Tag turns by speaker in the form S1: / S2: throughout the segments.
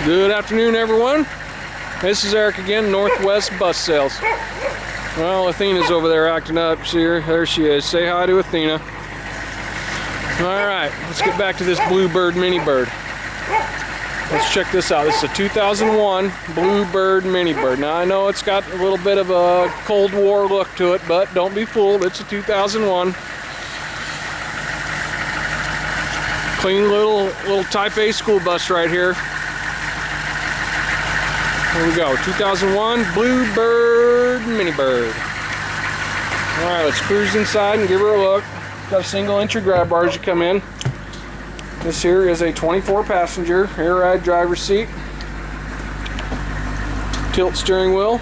S1: Good afternoon, everyone. This is Eric again, Northwest Bus Sales. Well, Athena's over there acting up. See her? There she is. Say hi to Athena. All right, let's get back to this Bluebird Minibird. Let's check this out. This is a 2001 Bluebird Minibird. Now, I know it's got a little bit of a Cold War look to it, but don't be fooled. It's a 2001. Clean little Type A school bus right here. Here we go, 2001 Bluebird Minibird. All right, let's cruise inside and give her a look. Got a single entry grab bar as you come in. This here is a 24 passenger air ride driver's seat. Tilt steering wheel.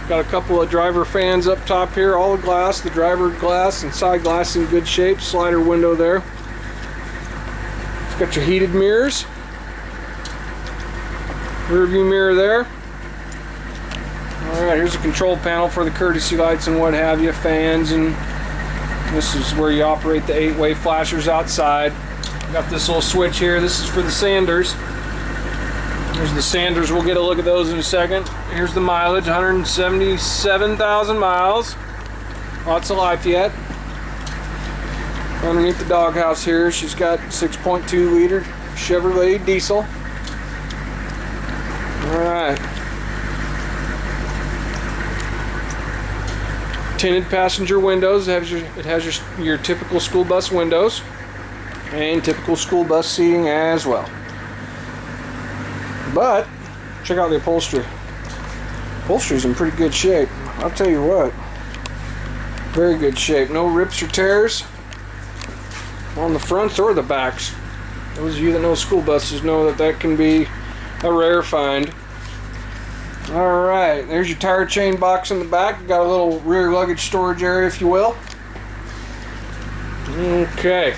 S1: Got a couple of driver fans up top here, all the glass, the driver glass and side glass in good shape. Slider window there. It's got your heated mirrors. Rear view mirror there. Alright, here's a control panel for the courtesy lights and what have you, fans, and this is where you operate the 8-way flashers outside. Got this little switch here. This is for the Sanders. There's the Sanders. We'll get a look at those in a second. Here's the mileage, 177,000 miles. Lots of life yet. Underneath the doghouse here, she's got 6.2 liter Chevrolet diesel. Alright. Tinted passenger windows. It has your typical school bus windows and typical school bus seating as well. But check out the upholstery. Upholstery's in pretty good shape. I'll tell you what. Very good shape. No rips or tears on the fronts or the backs. Those of you that know school buses know that can be a rare find. Alright, there's your tire chain box in the back. Got a little rear luggage storage area, if you will. Okay.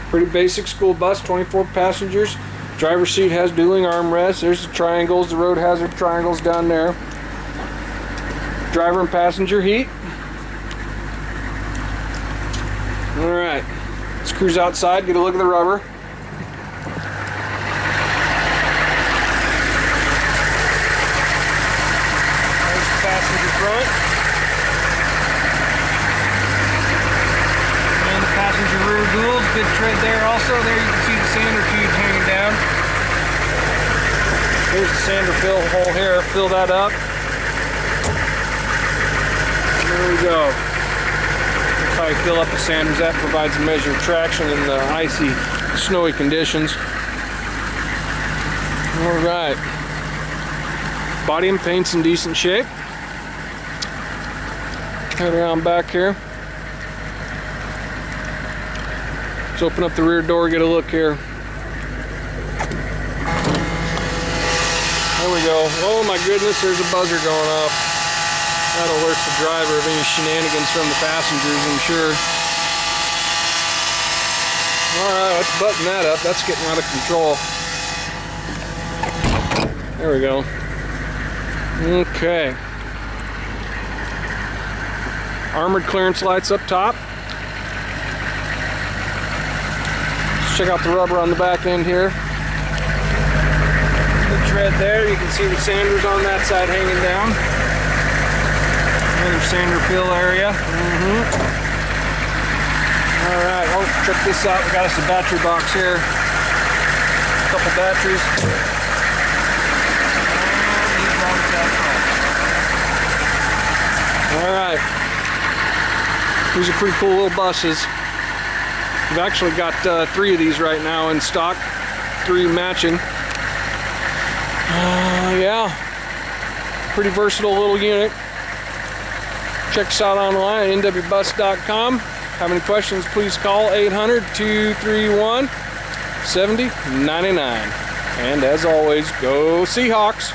S1: Pretty basic school bus, 24 passengers. Driver's seat has dueling armrests. There's the triangles, the road hazard triangles down there. Driver and passenger heat. Alright. Let's cruise outside, get a look at the rubber. Passenger front and the passenger rear duals, good tread there also. There you can see the sander tube hanging down. Here's the sander fill hole here, fill that up. There we go. That's how you fill up the sanders. That provides a measure of traction in the icy, snowy conditions. Alright. Body and paint's in decent shape. Head around back here. Let's open up the rear door, get a look here. There we go. Oh my goodness, there's a buzzer going off. That alerts the driver of any shenanigans from the passengers, I'm sure. Alright, let's button that up. That's getting out of control. There we go. Okay. Armored clearance lights up top. Let's check out the rubber on the back end here. Good tread there. You can see the sanders on that side hanging down. Another sander fill area. Alright, oh, check this out. We got us a battery box here. A couple batteries. Alright. These are pretty cool little buses. We've actually got 3 of these right now in stock. 3 matching. Yeah. Pretty versatile little unit. Check us out online at nwbus.com. Have any questions, please call 800-231-7099. And as always, go Seahawks!